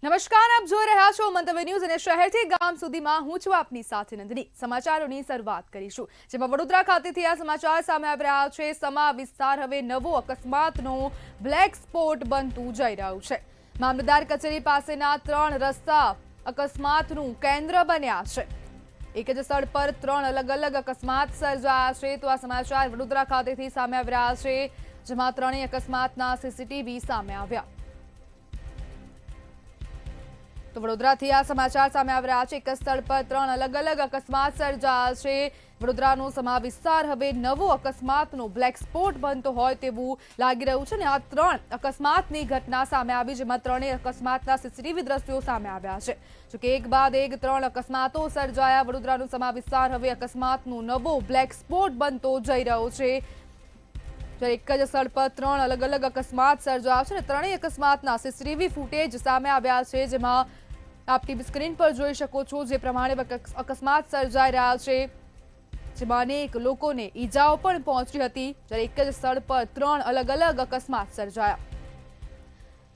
નમસ્કાર, આપ જોઈ રહ્યા છો મંતવ્ય ન્યૂઝ અને શહેરથી ગામ સુધીમાં હું છું આપની સાથે નંદની। સમાચારોની શરૂઆત કરીશું, જેમાં વડોદરા ખાતેથી આ સમાચાર સામે આવી રહ્યા છે। સમા વિસ્તાર હવે નવો અકસ્માતનો બ્લેક સ્પોટ બનતું જઈ રહ્યું છે। મામલતદાર કચેરી પાસેના 3 રસ્તા અકસ્માતનું કેન્દ્ર બન્યા છે। એક જ સ્થળ પર 3 અલગ અકસ્માત સર્જાયા છે। તો આ સમાચાર વડોદરા ખાતેથી સામે આવી રહ્યા છે, જેમાં 3 અકસ્માતના સીસીટીવી સામે આવ્યા। તો વડોદરાથી આ સમાચાર સામે આવી રહ્યા છે। એક સ્થળ પર 3 અલગ અકસ્માત સર્જાયા છે। વડોદરાનો સમા વિસ્તાર હવે નવો અકસ્માતનો બ્લેક સ્પોટ બનતો હોય તેવું લાગી રહ્યું છે અને આ 3 અકસ્માતની ઘટના સામે આવી, જેમાં 3 અકસ્માતના સીસીટીવી દ્રશ્યો સામે આવ્યા છે। જોકે એક બાદ એક 3 અકસ્માતો સર્જાયા। વડોદરાનો સમા વિસ્તાર હવે અકસ્માતનો નવો બ્લેક સ્પોટ બનતો જઈ રહ્યો છે। એક જ સ્થળ પર 3 અલગ અકસ્માત સર્જાયા છે અને 3 અકસ્માતના સીસીટીવી ફૂટેજ સામે આવ્યા છે, જેમાં આપ ટીવી સ્ક્રીન પર જોઈ શકો છો જે પ્રમાણે અકસ્માત સર્જાઈ રહ્યા છે, જેમાં અનેક લોકોને ઈજાઓ પણ પહોંચી હતી। જ્યારે એક જ સ્થળ પર 3 અલગ અકસ્માત સર્જાયા।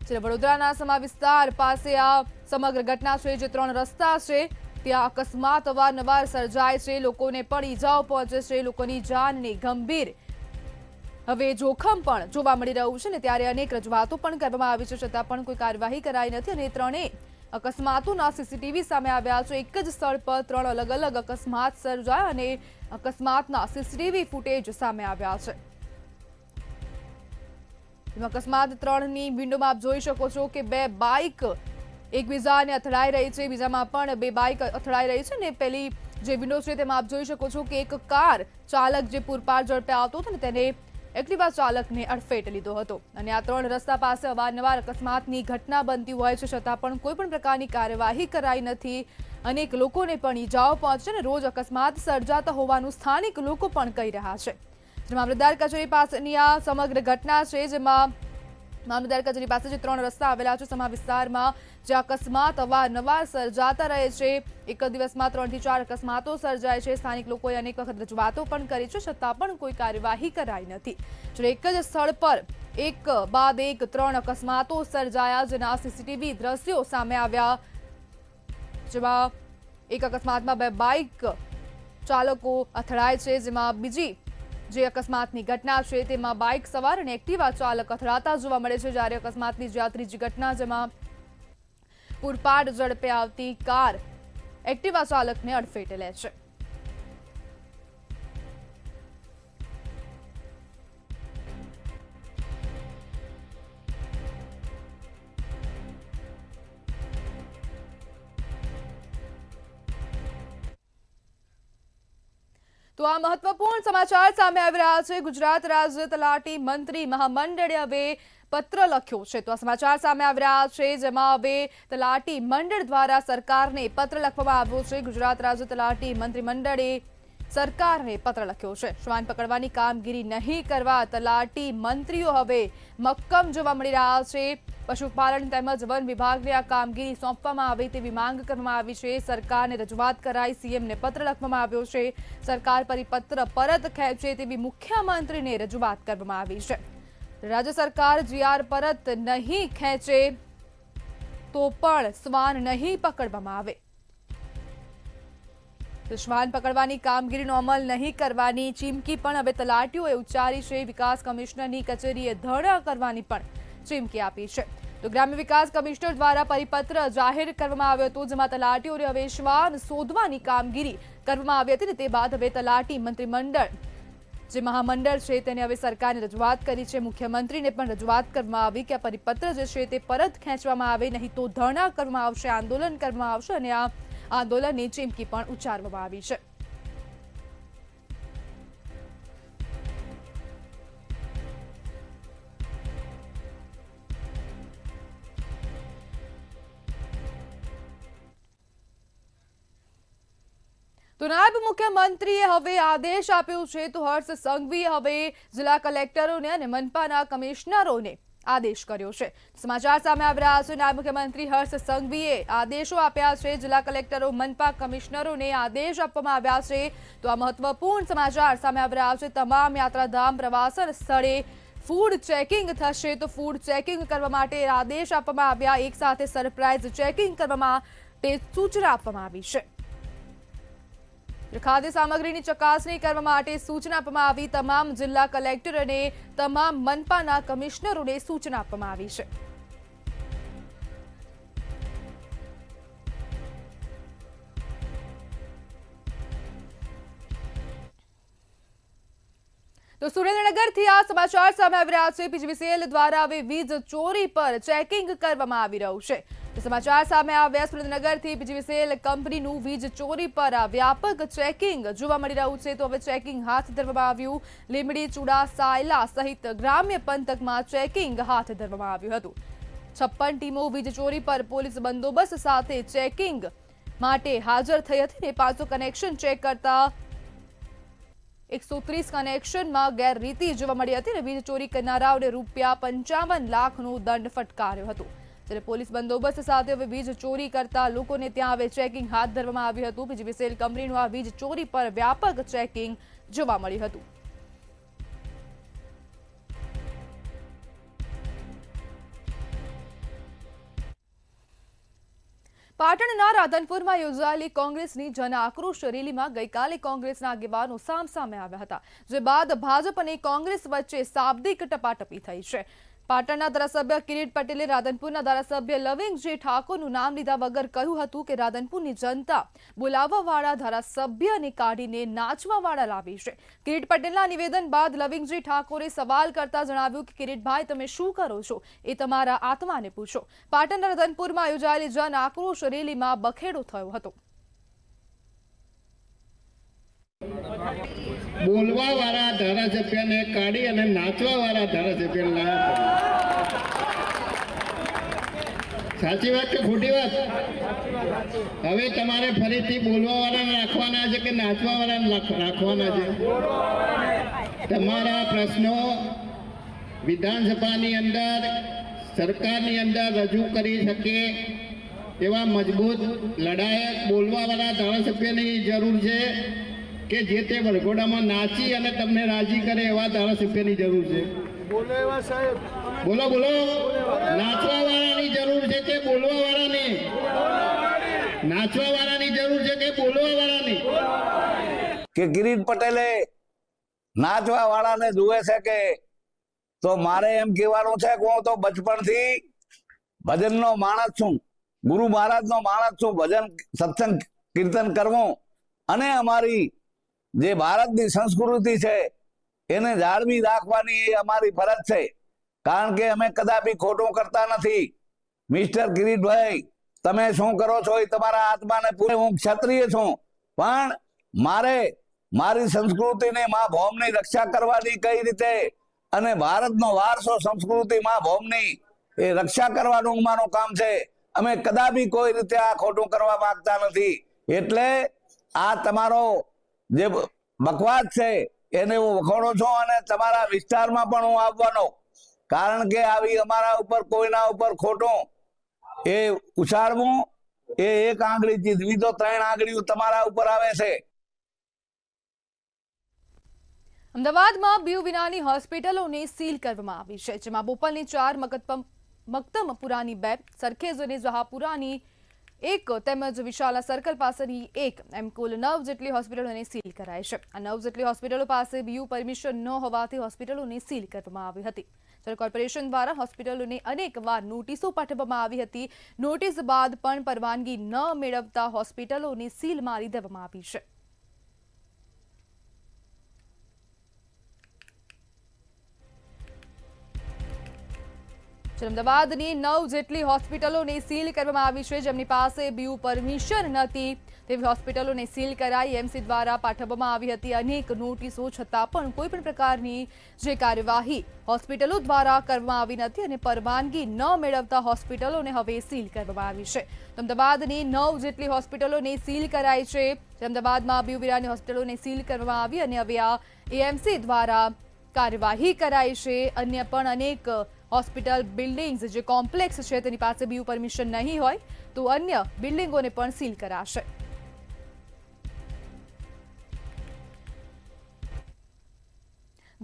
જ્યારે વડોદરાના સમા વિસ્તાર પાસે આ સમગ્ર ઘટના છે, જે 3 રસ્તા છે ત્યાં અકસ્માત અવારનવાર સર્જાય છે, લોકોને પણ ઈજાઓ પહોંચે છે, લોકોની જાનને ગંભીર હવે જોખમ પણ જોવા મળી રહ્યું છે ને ત્યારે અનેક રજૂઆતો પણ કરવામાં આવી છે, છતાં પણ કોઈ કાર્યવાહી કરાઈ નથી અને 3 અકસ્માતોના સીસીટીવી સામે આવ્યા છે। એક જ સ્થળ પર 3 અલગ અકસ્માત સર્જાયા અને અકસ્માતના સીસીટીવી ફૂટેજ સામે આવ્યા છે। અકસ્માત 3ની વિન્ડોમાં આપ જોઈ શકો છો કે 2 બાઇક એકબીજાને અથડાઈ રહી છે, બીજામાં પણ 2 બાઇક અથડાઈ રહી છે અને પેલી જે વિન્ડો છે તેમાં આપ જોઈ શકો છો કે એક કાર ચાલક જે પૂરપાટ ઝડપે આવતો હતો ને તેને એક્ટિવા ચાલકને અડફેટ લીધો હતો અને આ 3 રસ્તા પાસે અવારનવાર અકસ્માતની ઘટના બનતી હોય છે, છતાં પણ કોઈ પણ પ્રકારની કાર્યવાહી કરાઈ નથી। અનેક લોકોને પણ ઈજાઓ પહોંચે અને રોજ અકસ્માત સર્જાતા હોવાનું સ્થાનિક લોકો પણ કહી રહ્યા છે। મામલતદાર કચેરી પાસેની આ સમગ્ર ઘટના છે, જેમાં મામલતદાર કચેરી પાસે જે 3 રસ્તા આવેલા છે સમા વિસ્તારમાં, જે અકસ્માત અવારનવાર સર્જાતા રહે છે। એક દિવસમાં 3 થી 4 અકસ્માતો સર્જાય છે। સ્થાનિક લોકોએ અનેક વખત રજૂઆતો પણ કરી છે, છતાં પણ કોઈ કાર્યવાહી કરાઈ નથી। જો એક જ સ્થળ પર એક બાદ એક 3 અકસ્માતો સર્જાયા, જેના સીસીટીવી દ્રશ્યો સામે આવ્યા, જેમાં એક અકસ્માતમાં 2 બાઇક ચાલકો અથડાય છે, જેમાં બીજી જે અકસ્માતની ઘટના છે તેમાં બાઇક સવાર અને એક્ટિવા ચાલક અથડાતા જોવા મળે છે। જ્યારે અકસ્માતની જે ત્રીજી ઘટના, જેમાં પૂરપાટ ઝડપે આવતી કાર એક્ટિવા ચાલકને અડફેટે લે છે। તો આ મહત્વપૂર્ણ સમાચાર સામે આવી રહ્યા છે। ગુજરાત રાજ્ય તલાટી મંત્રી મહામંડળે હવે પત્ર લખ્યો છે। તો આ સમાચાર સામે આવી રહ્યા છે, જેમાં હવે તલાટી મંડળ દ્વારા સરકારને પત્ર લખવામાં આવ્યો છે। ગુજરાત રાજ્ય તલાટી મંત્રીમંડળે સરકારને પત્ર લખ્યો છે। શ્વાન પકડવાની કામગીરી નહીં કરવા તલાટી મંત્રીઓ હવે મક્કમ જોવા મળી રહ્યા છે। પશુપાલન તેમજ વન વિભાગને આ કામગીરી સોંપવામાં આવે તેવી માંગ કરવામાં આવી છે। સરકારને રજૂઆત કરાઈ, સીએમને પત્ર લખવામાં આવ્યો છે। સરકાર પરિપત્ર પરત ખેંચે તેવી મુખ્યમંત્રીને રજૂઆત કરવામાં આવી છે। રાજ્ય સરકાર જીઆર પરત નહીં ખેંચે તો પણ શ્વાન નહીં પકડવામાં આવે। શ્વાન પકડવાની કામગીરીનો અમલ નહીં કરવાની ચીમકી પણ હવે તલાટીઓએ ઉચ્ચારી છે। વિકાસ કમિશનરની કચેરીએ ધરણા કરવાની પણ ચીમકી આપી છે। તો ગ્રામ્ય વિકાસ કમિશનર દ્વારા પરિપત્ર જાહેર કરવામાં આવ્યો હતો, જેમાં તલાટીઓને હવે શ્વાન શોધવાની કામગીરી કરવામાં આવી હતી। તે બાદ હવે તલાટી મંત્રીમંડળ જે મહામંડળ છે તેને હવે સરકારને રજૂઆત કરી છે। મુખ્યમંત્રીને પણ રજૂઆત કરવામાં આવી કે આ પરિપત્ર જે છે તે પરત ખેંચવામાં આવે, નહીં તો ધરણા કરવામાં આવશે, આંદોલન કરવામાં આવશે અને આ આંદોલનની ચીમકી પણ ઉચ્ચારવામાં આવી છે। તો નાયબ મુખ્યમંત્રીએ હવે આદેશ આપ્યો છે। તો હર્ષ સંઘવીએ હવે જિલ્લા કલેક્ટરોને અને મનપાના કમિશનરોને આદેશ કર્યો છે। સમાચાર સામે આવી રહ્યા છે। નાયબ મુખ્યમંત્રી હર્ષ સંઘવીએ આદેશો આપ્યા છે। જિલ્લા કલેક્ટરો, મનપા કમિશનરોને આદેશ આપવામાં આવ્યા છે। તો આ મહત્વપૂર્ણ સમાચાર સામે આવી રહ્યા છે। તમામ યાત્રાધામ પ્રવાસન સ્થળે ફૂડ ચેકિંગ થશે તો ફૂડ ચેકિંગ કરવા માટે આદેશ આપવામાં આવ્યા. એક સાથે સરપ્રાઇઝ ચેકિંગ કરવા માટે સૂચના આપવામાં આવી છે. ખાદ્ય સામગ્રીની ચકાસણી કરવા માટે સૂચના આપવામાં આવી. તમામ જિલ્લા કલેક્ટર અને તમામ મનપાના કમિશનરોને સૂચના આપવામાં આવી છે. તો સુરેન્દ્રનગરથી આ સમાચાર સામે આવી રહ્યા છે. પીજીવીસીએલ દ્વારા હવે વીજ ચોરી પર ચેકિંગ કરવામાં આવી રહ્યું છે. સમાચાર સામે આવ્યા સુરેન્દ્રનગરથી પીજીવીસીએલ કંપનીનું વીજ ચોરી પર વ્યાપક ચેકિંગ જોવા મળી રહ્યું છે. તો હવે ચેકિંગ હાથ ધરવામાં આવ્યું. લીંબડી, ચુડા, સાયલા સહિત ગ્રામ્ય પંથકમાં ચેકિંગ હાથ ધરવામાં આવ્યું હતું. 56 ટીમો વીજ ચોરી પર પોલીસ બંદોબસ્ત સાથે ચેકિંગ માટે હાજર થઈ હતી ને 500 કનેક્શન ચેક કરતા 130 કનેક્શનમાં ગેરરીતિ જોવા મળી હતી અને વીજ ચોરી કરનારાઓને ₹55 લાખનો દંડ ફટકાર્યો હતો. જ્યારે પોલીસ બંદોબસ્ત સાથે હવે વીજ ચોરી કરતા લોકોને ત્યાં હવે ચેકિંગ હાથ ધરવામાં આવ્યું હતું. પીજીવીસીએલ કંપનીનું આ વીજ ચોરી પર વ્યાપક ચેકિંગ જોવા મળ્યું હતું. પાટણના રાધનપુરમાં યોજાયેલી કોંગ્રેસની જન આક્રોશ રેલીમાં ગઈકાલે કોંગ્રેસના આગેવાનો સામસામે આવ્યા હતા. જે બાદ ભાજપ અને કોંગ્રેસ વચ્ચે શાબ્દિક ટપાટપી થઈ છે. પાટણના ધારાસભ્ય કિરીટ પટેલે રાધનપુરના ધારાસભ્ય લવિંગજી ઠાકોરનું નામ લીધા વગર કહ્યું હતું કે રાધનપુરની જનતા બોલાવવાવાળા ધારાસભ્યને કાઢીને નાચવાવાળા લાવી છે. કિરીટ પટેલના નિવેદન બાદ લવિંગજી ઠાકોરે સવાલ કરતા જણાવ્યું કે કિરીટભાઈ, તમે શું કરો છો એ તમારા આત્માને પૂછો. પાટણના રાધનપુરમાં યોજાયેલી જન આક્રોશ રેલીમાં બખેડો થયો હતો. બોલવા વાળા ધારાસભ્યને કાઢી અને નાચવા વાળા ધારાસભ્યને સાચી વાત કે ખોટી વાત? હવે તમારે ફરીથી બોલવા વાળાને રાખવાના છે કે નાચવા વાળાને રાખવાના છે? તમારા પ્રશ્નો વિધાનસભાની અંદર, સરકારની અંદર રજૂ કરી શકે એવા મજબૂત લડાયક બોલવા વાળા ધારાસભ્યની જરૂર છે કે જે તે વરઘોડામાં નાચી અને તમને રાજી કરે એવા ધારાસભ્યની જરૂર છે. બોલો એવા સાહેબ, બોલો બોલો. નાચવા વાળાની જરૂર છે કે બોલવા વાળાની? નાચવા વાળાની જરૂર છે કે બોલવા વાળાની? કે કિરીટ પટેલે નાચવા વાળાને જુએ છે કે તો મારે એમ કહેવાનું છે કે હું તો બચપણથી ભજનનો માણસ છું, ગુરુ મહારાજનો માણસ છું. ભજન, સત્સંગ, કીર્તન કરવું અને અમારી જે ભારતની સંસ્કૃતિ છે એને જાળવી રાખવાની એ અમારી ફરજ છે. કારણ કે અમે કદાપી ખોટું કરતા નથી. મિસ્ટર કિરીટભાઈ, તમે શું કરો છો એ તમારા આત્માને પૂરે. હું ક્ષત્રિય છું, પણ મારે મારી સંસ્કૃતિને મા ભૌમની રક્ષા કરવાની કઈ રીતે અને ભારતનો વારસો, સંસ્કૃતિ મા ભૌમની એ રક્ષા કરવાનું મારું કામ છે. અમે કદાપી કોઈ રીતે આ ખોટું કરવા માંગતા નથી. એટલે આ તમારો જે બકવાસ છે એને હું વખોડું છું અને તમારા વિસ્તારમાં પણ હું આવવાનો. કારણ કે આવી અમારા ઉપર, કોઈના ઉપર ખોટું એ ઉછાળવું એ એક આંગળી જીતવી તો 3 આંગળીઓ તમારા ઉપર આવે છે. અમદાવાદમાં બીયુ વિનાની હોસ્પિટલોને સીલ કરવામાં આવી છે. જેમાં બોપલની 4, મક્તમપુરાની 2, સરખેજ અને જહાપુરાની 1 તેમજ વિશાલા સર્કલ પાસેની 1 એમ કુલ 9 જેટલી હોસ્પિટલોને સીલ કરાઈ છે. આ 9 જેટલી હોસ્પિટલો પાસે બીયુ પરમિશન ન હોવાથી હોસ્પિટલોને સીલ કરવામાં આવી હતી. જ્યારે કોર્પોરેશન દ્વારા હોસ્પિટલોને અનેકવાર નોટિસો પાઠવવામાં આવી હતી. નોટિસ બાદ પણ પરવાનગી ન મેળવતા હોસ્પિટલોને સીલ મારી દેવામાં આવી છે. અમદાવાદની 9 જેટલી હોસ્પિટલોને સીલ કરવામાં આવી છે. જેમની પાસે બીયુ પરમિશન નથી તેવી હોસ્પિટલોને સીલ કરાઈ. એમસી દ્વારા પાઠવવામાં આવી હતી અનેક નોટિસો, છતાં પણ કોઈ પણ પ્રકારની જે કાર્યવાહી હોસ્પિટલો દ્વારા કરવામાં આવી નથી અને પરવાનગી ન મેળવતા હોસ્પિટલોને હવે સીલ કરવામાં આવી છે. અમદાવાદની 9 જેટલી હોસ્પિટલોને સીલ કરાઈ છે. અમદાવાદમાં બીયુ વિનાની હોસ્પિટલોને સીલ કરવામાં આવી અને હવે આ એએમસી દ્વારા કાર્યવાહી કરાઈ છે. અન્ય પણ અનેક હોસ્પિટલ બિલ્ડિંગ્સ, જે કોમ્પ્લેક્સ છે તેની પાસે બીયુ પરમિશન નહીં હોય તો અન્ય બિલ્ડિંગોને પણ સીલ કરાશે.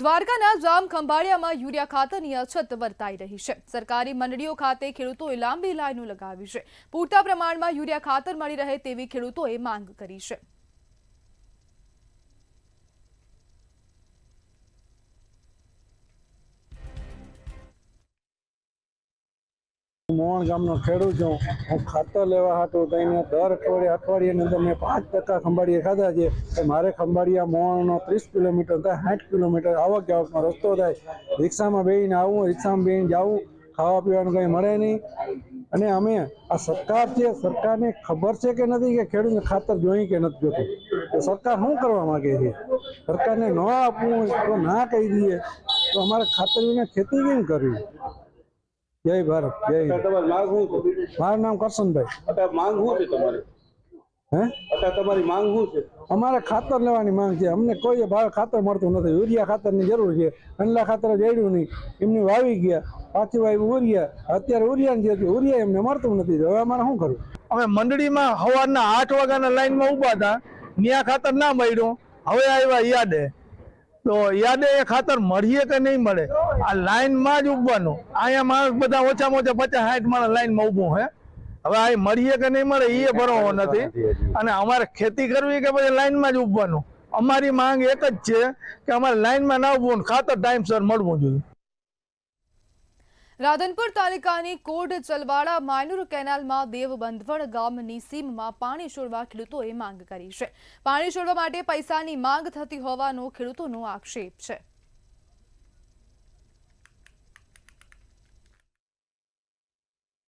દ્વારકાના જામ ખંભાળિયામાં યુરિયા ખાતરની અછત વર્તાઈ રહી છે. સરકારી મંડળીઓ ખાતે ખેડૂતોએ લાંબી લાઈનો લગાવી છે. પૂરતા પ્રમાણમાં યુરિયા ખાતર મળી રહે તેવી ખેડૂતોએ માંગ કરી છે. મોહન ગામનો ખેડૂત છું. હું ખાતર લેવા હાટું થઈને દર અઠવાડિયાની અંદર મેં 5% ખંભાળિયા ખાધા છે. તો મારે ખંભાળિયા મોહનનો 30 કિલોમીટર થાય, 60 કિલોમીટર આવક જાવકનો રસ્તો થાય. રિક્ષામાં બેસીને આવું, રિક્ષામાં બેસીને જાવું, ખાવા પીવાનું કંઈ મળે નહીં. અને અમે આ સરકાર છે, સરકારને ખબર છે કે નથી કે ખેડૂતને ખાતર જોઈએ કે નથી જોતું? તો સરકાર શું કરવા માગે છે? સરકારને ન આપવું તો ના કહી દઈએ તો અમારે ખાતર વિના ખેતી કેમ કરવી? જય ભારત, જય હિન્દ. મારું નામ કરશનભાઈ. માંગ શું છે તમારી? તમારી માંગ શું છે? અમારે ખાતર લેવાની માંગ છે. અમને કોઈ ભાવે ખાતર મળતું નથી. યુરિયા ખાતરની જરૂર છે. અંડલા ખાતર જડ્યું નહીં, એમની વાવી ગયા, પાછી વાવી ઉરિયા. અત્યારે ઉરિયાની જે ઉરિયા એમને મળતું નથી. હવે અમારે શું કરવું? અમે મંડળીમાં સવારના 8 વાગ્યાના લાઈનમાં ઊભા હતા, ત્યાં ખાતર ના મળ્યું. હવે આવ્યા યાદે, તો યાદે એ ખાતર મળીએ કે નહીં મળે, આ લાઈનમાં જ ઉભવાનું. અહીંયા માણસ બધા ઓછામાં ઓછા 50-60 માણસ લાઈનમાં ઊભું હે. હવે આ મળીએ કે નહીં મળે એ ભરવો નથી. અને અમારે ખેતી કરવી કે પછી લાઈનમાં જ ઉભવાનું. અમારી માંગ એક જ છે કે અમારે લાઈનમાં ના ઉભવું, ખાતર ટાઈમસર મળવું જોઈએ. રાધનપુર તાલુકાની કોડ ચલવાડા માયનુર કેનાલમાં દેવબંધવડ ગામની સીમમાં પાણી છોડવા ખેડૂતોએ માંગ કરી છે. પાણી છોડવા માટે પૈસાની માંગ થતી હોવાનો ખેડૂતોનો આક્ષેપ છે.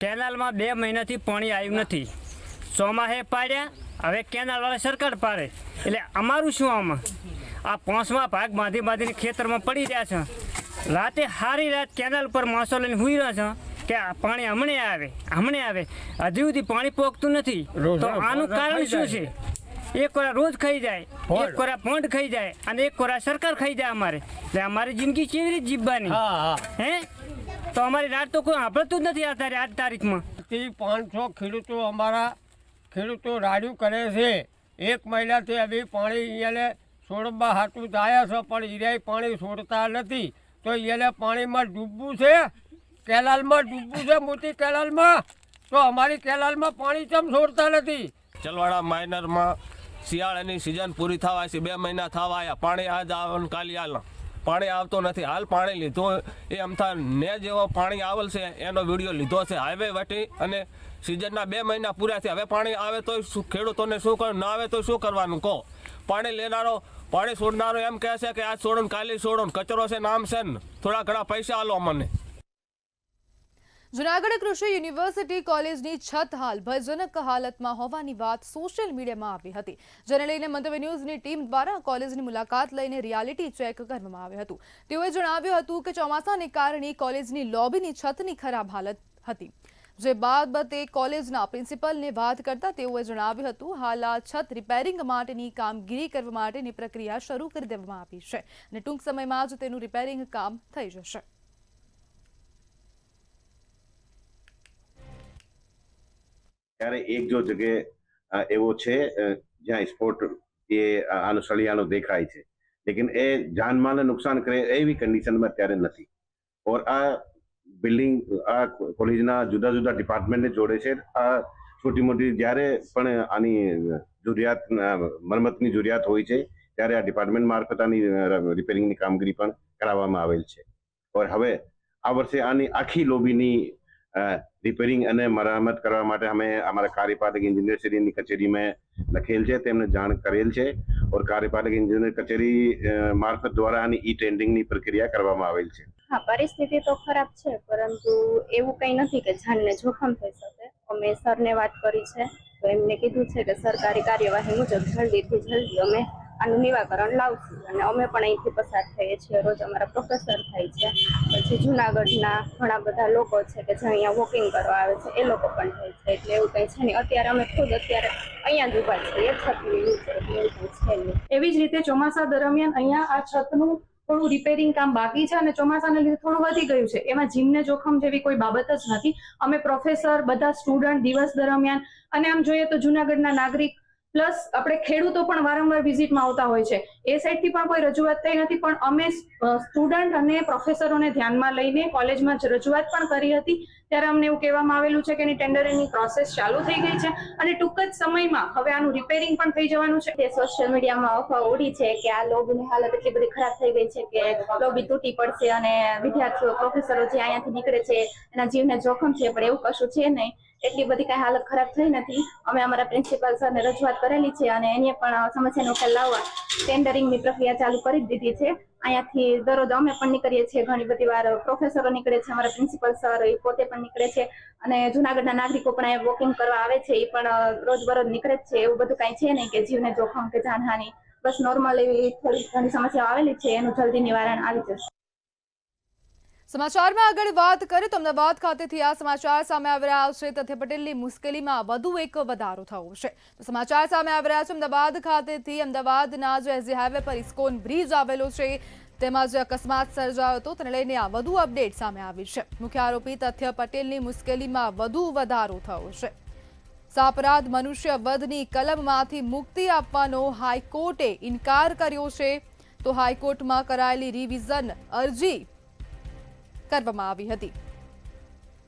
કેનાલમાં 2 મહિનાથી પાણી આવ્યું નથી. ચોમાસે પાડ્યા, હવે કેનાલવાળા સરકાર પાડે. એટલે અમારું શું આમાં? આ 5મા ભાગ બાંધીને ખેતરમાં પડી રહ્યા છે. રાતે સારી રાત કેનાલ પર માણસો લઈને સુઈ રહ્યા છે કે આ પાણી હમણે આવે. હજી સુધી પાણી પોગતું નથી. તો આનું કારણ શું છે? એક કોરા રોજ ખાઈ જાય, એક કોરા પોંડ ખાઈ જાય અને એક કોરા સરકાર ખાઈ જાય. એટલે અમારી જિંદગી કેવી રીતે જીવવાની? હે, તો અમારી રાત તો કોઈ સાંભળતું જ નથી અત્યારે આજ તારીખમાં. 500 ખેડૂતો અમારા ખેડૂતો રાડ્યું કરે છે. 1 મહિનાથી હવે પાણી અહીંયા છોડવા હાટું જાય છે, પણ ઈરાય પાણી છોડતા નથી. તો એને પાણીમાં ડૂબવું છે, કેનાલમાં ડૂબવું છે, મોટી કેનાલમાં. તો અમારી કેનાલમાં પાણી કેમ છોડતા નથી? ચલવાડા માઇનરમાં શિયાળાની સિઝન પૂરી થવા છે, 2 મહિના થવા આવ્યા. પાણી આજ આવવાનું કાલે હાલ પાણી આવતો નથી. હાલ પાણી લીધું એ અમથા ને જેવો પાણી આવેલ છે એનો વિડીયો લીધો છે હાઈવે વટી. અને સિઝનના 2 મહિના પૂરા થયા. હવે પાણી આવે તો ખેડૂતોને શું કરવું, ના આવે તો શું કરવાનું કહો? પાણી લેનારો, પાણી છોડનારો એમ કહે છે કે આજ છોડો ને કાલે છોડો, કચરો છે, નામ છે ને થોડા ઘણા પૈસા આલો મને. જૂનાગઢ કૃષિ યુનિવર્સિટી કોલેજની છત હાલ ભયજનક હાલતમાં હોવાની વાત સોશિયલ મીડિયામાં આવી હતી, જેને લઈને મંતવ્ય ન્યૂઝની ટીમ દ્વારા કોલેજની મુલાકાત લઈને રિયાલિટી ચેક કરવામાં આવ્યું હતું. તેઓએ જણાવ્યું હતું કે ચોમાસાને કારણે કોલેજની લોબીની છતની ખરાબ હાલત હતી. જે બાબતે કોલેજના પ્રિન્સિપલને વાત કરતા તેઓએ જણાવ્યું હતું હાલ આ છત રિપેરિંગ માટેની કામગીરી કરવા માટેની પ્રક્રિયા શરૂ કરી દેવામાં આવી છે અને ટૂંક સમયમાં જ તેનું રિપેરિંગ કામ થઈ જશે. ત્યારે એક જો જગ્યાએ એવો છે જ્યાં સ્પોટ એ આનો સળિયાનો દેખાય છે, લેકિન એ જાનમાલને નુકસાન કરે એવી કન્ડિશનમાં અત્યારે નથી. ઓર આ બિલ્ડિંગ આ કોલેજના જુદા જુદા ડિપાર્ટમેન્ટને જોડે છે. આ છોટી મોટી જ્યારે પણ આની જરૂરિયાત મરમતની જરૂરિયાત હોય છે ત્યારે આ ડિપાર્ટમેન્ટ મારફત આની રિપેરિંગની કામગીરી પણ કરાવવામાં આવેલ છે. ઓર હવે આ વર્ષે આની આખી લોબીની રિપેરિંગ અને મરામત કરવા માટે અમે અમારા કાર્યપાલક ઇજનેરની કચેરીમાં લખેલ છે, તેમને જાણ કરેલ છે. ઓર કાર્યપાલક ઇજનેર કચેરી મારફત દ્વારા આની ઈ ટેન્ડરિંગની પ્રક્રિયા કરવામાં આવેલ છે. હા, પરિસ્થિતિ તો ખરાબ છે, પરંતુ એવું કંઈ નથી કે જાનને જોખમ થઈ શકે. અમે સરને વાત કરી છે તો એમને કીધું છે કે સરકારી કાર્યવાહી મુજબ જલ્દીથી જલ્દી અમે આનું નિવારણ લાવશું. અને અમે પણ અહીંથી પસાર થઈએ છીએ. રોજ અમારા પ્રોફેસર થાય છે, પછી જૂનાગઢના ઘણા બધા લોકો છે કે જે અહીંયા વોકિંગ કરવા આવે છે, એ લોકો પણ થાય છે. એટલે એવું કંઈ છે નહીં. અત્યારે અમે ખુદ અત્યારે અહીંયા જ ઊભા છીએ છતની નીચે, એટલે એવું કંઈ છે નહીં. એવી જ રીતે ચોમાસા દરમિયાન અહીંયા આ છતનું થોડું રિપેરિંગ કામ બાકી છે અને ચોમાસાને લીધે થોડું વધી ગયું છે. એમાં જીવને જોખમ જેવી કોઈ બાબત જ નથી. અમે પ્રોફેસર, બધા સ્ટુડન્ટ દિવસ દરમિયાન અને આમ જોઈએ તો જૂનાગઢના નાગરિક પ્લસ આપણે ખેડૂતો પણ વારંવાર વિઝિટમાં આવતા હોય છે, એ સાઈડથી પણ કોઈ રજૂઆત થઈ નથી. પણ અમે સ્ટુડન્ટ અને પ્રોફેસરોને ધ્યાનમાં લઈને કોલેજમાં રજૂઆત પણ કરી હતી. ત્યારે અમને એવું કહેવામાં આવેલું છે કે એની ટેન્ડરિંગની પ્રોસેસ ચાલુ થઈ ગઈ છે અને ટૂંક જ સમયમાં હવે આનું રિપેરિંગ પણ થઈ જવાનું છે. તે સોશિયલ મીડિયામાં અફવા ઉડી છે કે આ લોબીની હાલત એટલી બધી ખરાબ થઈ ગઈ છે કે લોબી તૂટી પડશે અને વિદ્યાર્થીઓ પ્રોફેસરો જે અહીંયાથી નીકળે છે એના જીવને જોખમ છે, પણ એવું કશું છે નહીં. એટલી બધી કઈ હાલત ખરાબ થઈ નથી. અમે અમારા પ્રિન્સિપાલ સરને રજૂઆત કરેલી છે અને એને પણ સમસ્યાનો ઉકેલ લાવવા ટેન્ડરિંગની પ્રક્રિયા ચાલુ કરી દીધી છે. અહીંયાથી દરરોજ અમે પણ નીકળીએ છીએ, ઘણી બધી વાર પ્રોફેસરો નીકળે છે, અમારા પ્રિન્સિપલ સર એ પોતે પણ નીકળે છે અને જુનાગઢના નાગરિકો પણ અહીંયા વોકિંગ કરવા આવે છે, એ પણ રોજબરોજ નીકળે જ છે. એવું બધું કાંઈ છે નહીં કે જીવને જોખમ કે જાનહાની. બસ નોર્મલ એવી થોડી ઘણી સમસ્યાઓ આવેલી છે, એનું જલ્દી નિવારણ આવી જશે. સમાચારમાં આગળ વાત કરીએ તો અમદાવાદ ખાતેથી આ સમાચાર સામે આવી રહ્યા છે. તથ્ય પટેલની મુશ્કેલીમાં વધુ એક વધારો થયો છે. તો સમાચાર સામે આવી રહ્યા છે અમદાવાદ ખાતેથી. અમદાવાદના જે એસજી હાઈવે પર ઇસ્કોન બ્રિજ આવેલો છે તેમાં જે અકસ્માત સર્જાયો હતો તેને લઈને આ વધુ અપડેટ સામે આવી છે. મુખ્ય આરોપી તથ્ય પટેલની મુશ્કેલીમાં વધુ વધારો થયો છે. સાપરાધ મનુષ્ય વધની કલમમાંથી મુક્તિ આપવાનો હાઈકોર્ટે ઇનકાર કર્યો છે. તો હાઈકોર્ટમાં કરાયેલી રિવિઝન અરજી કરવામાં આવી હતી.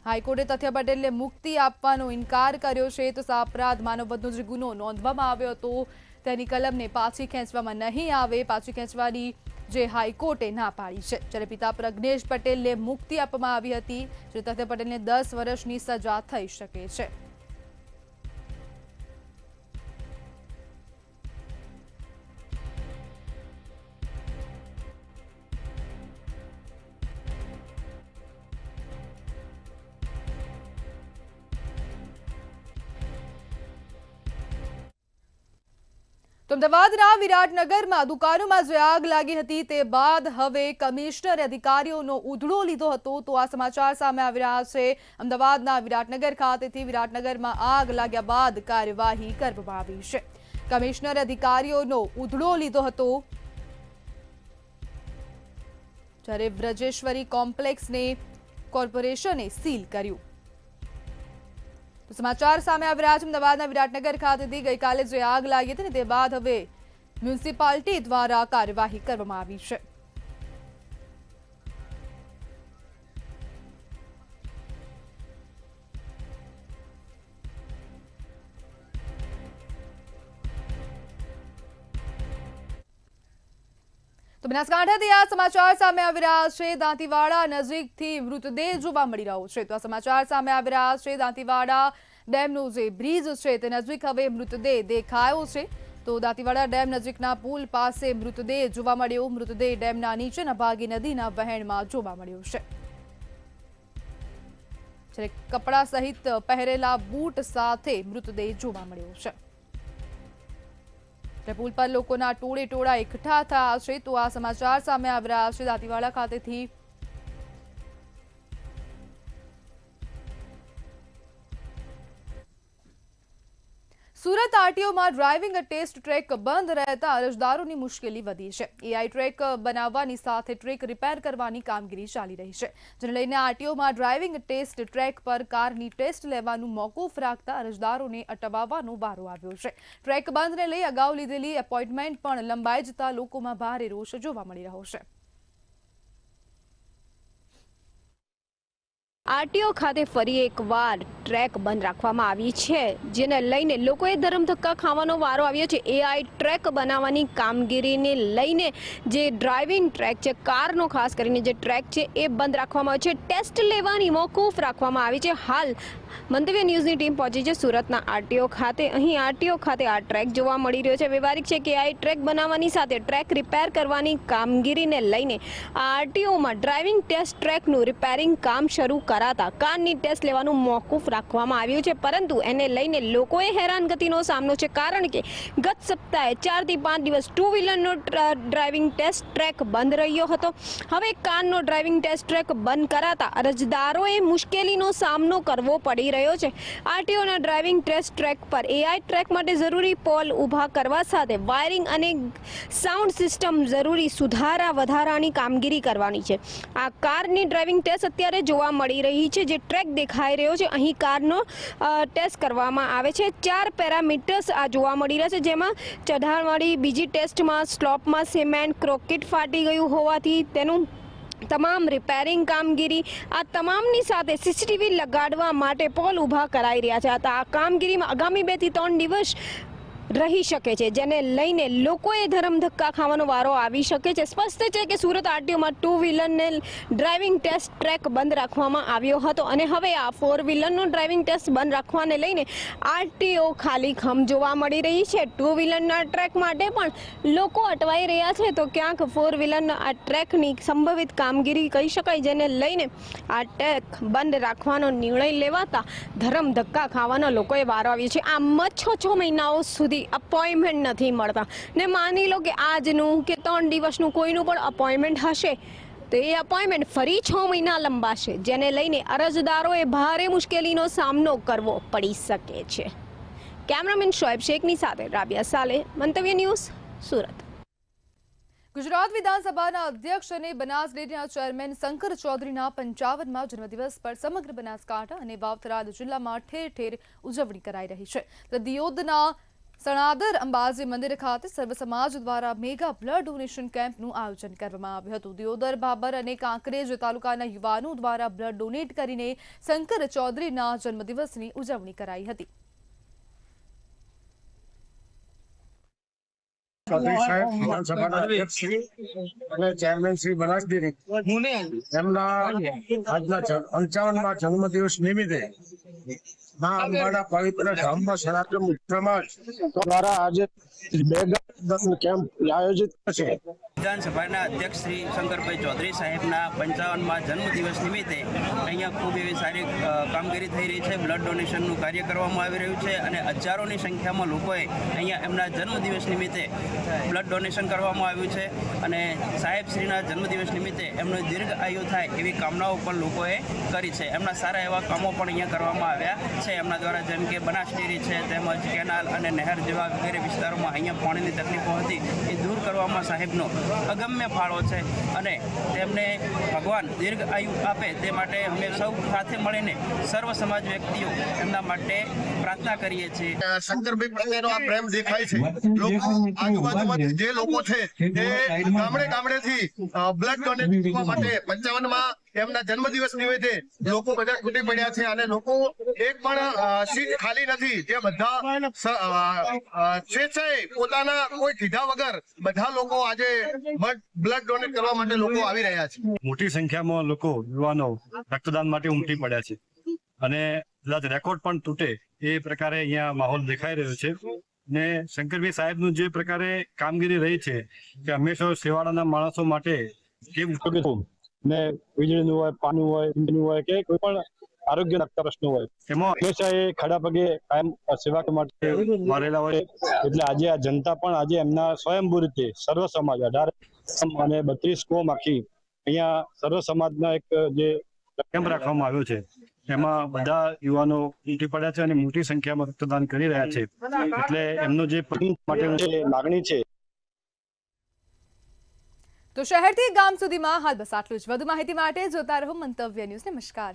હાઈકોર્ટે તથ્ય પટેલને મુક્તિ આપવાનો ઇનકાર કર્યો છે. તો સાપરાધ માનવવધનો જે ગુનો નોંધવામાં આવ્યો હતો તેની કલમને પાછી ખેંચવામાં નહીં આવે, પાછી ખેંચવાની જે હાઈકોર્ટે ના પાડી છે. જ્યારે પિતા પ્રજ્ઞેશ પટેલને મુક્તિ આપવામાં આવી હતી. જે તથ્ય પટેલને 10 વર્ષની સજા થઈ શકે છે. અમદાવાદના વિરાટનગરમાં દુકાનોમાં જે આગ લાગી હતી તે બાદ હવે કમિશનરે અધિકારીઓનો ઉધડો લીધો હતો. તો આ સમાચાર સામે આવી રહ્યા છે. અમદાવાદના વિરાટનગર ખાતેથી વિરાટનગરમાં આગ લાગ્યા બાદ કાર્યવાહી કરવામાં આવી છે. કમિશનરે અધિકારીઓનો ઉધડો લીધો હતો. જ્યારે બ્રજેશ્વરી કોમ્પ્લેક્સને કોર્પોરેશને સીલ કર્યું. સમાચાર સામે આવી રહ્યા છે અમદાવાદના વિરાટનગર ખાતેથી ગઈકાલે જે આગ લાગી હતી ને તે બાદ હવે મ્યુનિસિપાલિટી દ્વારા કાર્યવાહી કરવામાં આવી છે. તો બનાસકાંઠાથી આ સમાચાર સામે આવી રહ્યા છે. દાંતીવાડા નજીકથી મૃતદેહ જોવા મળી રહ્યો છે. તો આ સમાચાર સામે આવી રહ્યા છે. દાંતીવાડા ડેમનો જે બ્રિજ છે તે નજીક હવે મૃતદેહ દેખાયો છે. તો દાંતીવાડા ડેમ નજીકના પુલ પાસે મૃતદેહ જોવા મળ્યો. મૃતદેહ ડેમના નીચેના ભાગે નદીના વહેણમાં જોવા મળ્યો છે. જ્યારે કપડા સહિત પહેરેલા બૂટ સાથે મૃતદેહ જોવા મળ્યો છે. પુલ પર લોકોના ટોળે ટોળા એકઠા થયા છે. તો આ સમાચાર સામે આવી રહ્યા છે દાંતીવાડા ખાતેથી. સુરત આરટીઓમાં ડ્રાઇવિંગ ટેસ્ટ ટ્રેક બંધ રહેતા અરજદારોની મુશ્કેલી વધી છે. એઆઈ ટ્રેક બનાવવાની સાથે ટ્રેક રિપેર કરવાની કામગીરી ચાલી રહી છે. જેને લઈને આરટીઓમાં ડ્રાઇવિંગ ટેસ્ટ ટ્રેક પર કારની ટેસ્ટ લેવાનું મોકૂફ રાખતા અરજદારોને અટવાવવાનો વારો આવ્યો છે. ટ્રેક બંધને લઈ અગાઉ લીધેલી એપોઇન્ટમેન્ટ પણ લંબાઈ જતા લોકોમાં ભારે રોષ જોવા મળી રહ્યો છે. આરટીઓ ખાતે ફરી એકવાર ટ્રેક બંધ રાખવામાં આવી છે, જેને લઈને લોકોએ ધરમધક્કા ખાવાનો વારો આવ્યો છે. એઆઈ ટ્રેક બનાવવાની કામગીરીને લઈને જે ડ્રાઇવિંગ ટ્રેક છે, કારનો ખાસ કરીને જે ટ્રેક છે એ બંધ રાખવામાં આવ્યો છે. ટેસ્ટ લેવાની મોકૂફ રાખવામાં આવી છે. હાલ મંતવ્ય ન્યૂઝની ટીમ પહોંચી છે સુરતના આરટીઓ ખાતે. અહીં આરટીઓ ખાતે આ ટ્રેક જોવા મળી રહ્યો છે. વ્યવહારિક છે કે એઆઈ ટ્રેક બનાવવાની સાથે ટ્રેક રિપેર કરવાની કામગીરીને લઈને આરટીઓમાં ડ્રાઇવિંગ ટેસ્ટ ટ્રેકનું રિપેરિંગ કામ શરૂ કરાતા કારની ટેસ્ટ લેવાનું મોકૂફ રાખવામાં આવ્યું છે. પરંતુ એને લઈને લોકોએ હેરાનગતિનો સામનો છે, કારણ કે ગત સપ્તાહે 4 થી 5 દિવસ ટુ વ્હીલરનો ડ્રાઇવિંગ ટેસ્ટ ટ્રેક બંધ રહ્યો હતો. હવે કારનો ડ્રાઇવિંગ ટેસ્ટ ટ્રેક બંધ કરાતા અરજદારોએ મુશ્કેલીનો સામનો કરવો પડી રહ્યો છે. આરટીઓના ડ્રાઇવિંગ ટેસ્ટ ટ્રેક પર એઆઈ ટ્રેક માટે જરૂરી પોલ ઊભા કરવા સાથે વાયરિંગ અને સાઉન્ડ સિસ્ટમ જરૂરી સુધારા વધારાની કામગીરી કરવાની છે. આ કારની ડ્રાઇવિંગ ટેસ્ટ અત્યારે જોવા મળી મળી રહી છે. જે ટ્રેક દેખાઈ રહ્યો છે અહીં કારનો ટેસ્ટ કરવામાં આવે છે. 4 પેરામીટર્સ આ જોવા મળી રહ્યા છે, જેમાં ચઢાણવાળી બીજી ટેસ્ટમાં સ્લોપમાં સિમેન્ટ ક્રોકેટ ફાટી ગયું હોવાથી તેનું તમામ રિપેરિંગ કામગીરી, આ તમામની સાથે સીસીટીવી લગાડવા માટે પોલ ઊભા કરાઈ રહ્યા છે. આ કામગીરીમાં આગામી 2 થી 3 દિવસ રહી શકે છે, જેને લઈને લોકોએ ધરમધક્કા ખાવાનો વારો આવી શકે છે. સ્પષ્ટ છે કે સુરત આરટીઓમાં 2 વ્હીલરને ડ્રાઇવિંગ ટેસ્ટ ટ્રેક બંધ રાખવામાં આવ્યો હતો અને હવે આ 4 વ્હીલરનો ડ્રાઇવિંગ ટેસ્ટ બંધ રાખવાને લઈને આરટીઓ ખાલી ખમ જોવા મળી રહી છે. 2 વ્હીલરના ટ્રેક માટે પણ લોકો અટવાઈ રહ્યા છે, તો ક્યાંક 4 વ્હીલરના આ ટ્રેકની સંભવિત કામગીરી કહી શકાય, જેને લઈને આ ટ્રેક બંધ રાખવાનો નિર્ણય લેવાતા ધરમધક્કા ખાવાના લોકોએ વારો આવ્યો છે. આમ 6 મહિનાઓ સુધી અપોઇન્ટમેન્ટ નથી મળતા ને માની લો કે આજનું કે 3 દિવસનું કોઈનું પણ અપોઇન્ટમેન્ટ હશે તો એ અપોઇન્ટમેન્ટ ફરી 6 મહિના લંબાશે, જેને લઈને અરજદારોએ ભારે મુશ્કેલીનો સામનો કરવો પડી શકે છે. કેમેરામેન શોએબ શેખની સાથે રાબિયા સાલે, મંતવ્ય ન્યૂઝ, સુરત. ગુજરાત વિધાનસભાના અધ્યક્ષ અને બનાસ ડેરીના ચેરમેન શંકર ચૌધરીના 55મા જન્મદિવસ પર સમગ્ર બનાસકાંઠા અને વાવથરાદ જિલ્લામાં ઠેર ઠેર ઉજવણી કરાઈ રહી છે. દિયોદના સણાદર અંબાજી મંદિર ખાતે સર્વ સમાજ દ્વારા મેગા બ્લડ ડોનેશન કેમ્પનું આયોજન કરવામાં આવ્યું હતું. દિયોદર, ભાબર અને કાંકરેજ તાલુકાના યુવાનો દ્વારા બ્લડ ડોનેટ કરીને શંકર ચૌધરીના જન્મદિવસની ઉજવણી કરાઈ હતી. ચૌધરી સાહેબ વિધાનસભાના અધ્યક્ષ શ્રી અને ચેરમેન શ્રી બનાસ ડેરી એમના આજના 55મા જન્મદિવસ નિમિત્તે મા અંબાના પવિત્ર ધામમાં સનાતન સમાજ દ્વારા આજે મેગા કેમ્પ આયોજિત છે. વિધાનસભાના અધ્યક્ષ શ્રી શંકરભાઈ ચૌધરી સાહેબના 55મા જન્મદિવસ નિમિત્તે અહીંયા ખૂબ એવી સારી કામગીરી થઈ રહી છે. બ્લડ ડોનેશનનું કાર્ય કરવામાં આવી રહ્યું છે અને હજારોની સંખ્યામાં લોકોએ અહીંયા એમના જન્મદિવસ નિમિત્તે બ્લડ ડોનેશન કરવામાં આવ્યું છે અને સાહેબશ્રીના જન્મદિવસ નિમિત્તે એમનો દીર્ઘ આયુ થાય એવી કામનાઓ પણ લોકોએ કરી છે. એમના સારા એવા કામો પણ અહીંયા કરવામાં આવ્યા છે એમના દ્વારા, જેમ કે બનાસ ડેરી છે, તેમજ કેનાલ અને નહેર જેવા વગેરે વિસ્તારોમાં અહીંયા પાણીની તકલીફો હતી એ દૂર કરવામાં સાહેબનો અગમ્ય ફાળો છે અને તેમને ભગવાન દીર્ઘ આયુ આપે તે માટે અમે સૌ સાથે મળીને સર્વ સમાજ વ્યક્તિઓ એમના માટે પ્રાર્થના કરીએ છીએ. શંકરભાઈ પ્રત્યેનો આ પ્રેમ દેખાય છે. લોકો આજુબાજુમાં જે લોકો છે એ ગામડેથી બ્લડ ડોનેટ કરવા માટે 55માં એમના જન્મદિવસ નિમિત્તે લોકો બધા તૂટી પડ્યા છે અને લોકો એક પણ સીટ ખાલી નથી. જે બધા સ્વેચ્છાએ પોતાના કોઈ કીધા વગર બધા લોકો આજે બ્લડ ડોનેટ કરવા માટે લોકો આવી રહ્યા છે. મોટી સંખ્યામાં લોકો યુવાનો રક્તદાન માટે ઉમટી પડ્યા છે અને કદાચ રેકોર્ડ પણ તૂટે એ પ્રકારે અહીંયા માહોલ દેખાઈ રહ્યો છે. ને શંકરભાઈ સાહેબનું જે પ્રકારે કામગીરી રહી છે કે હંમેશા સેવાળાના માણસો માટે કેમ ને વીજળીનું હોય, પાણી હોય, ઈંધણનું હોય કે કોઈ પણ આરોગ્ય લગતા પ્રશ્નો હોય એમાં હંમેશા એ ખડા પગે કાયમ સેવા માટે મારેલા હોય. એટલે આજે આ જનતા પણ આજે એમના સ્વયંભૂ રીતે સર્વ સમાજ 18 અને 32 કોમ આખી અહીંયા સર્વ સમાજના એક જે કેમ્પ રાખવામાં આવ્યો છે એમાં બધા યુવાનો ઉમટી પડ્યા છે અને મોટી સંખ્યામાં રક્તદાન કરી રહ્યા છે. એટલે એમનો જે માટેની જે લાગણી છે. તો શહેરથી ગામ સુધીમાં હાલ બસ આટલું જ. વધુ માહિતી માટે જોતા રહો મંતવ્ય ન્યૂઝ. નમસ્કાર.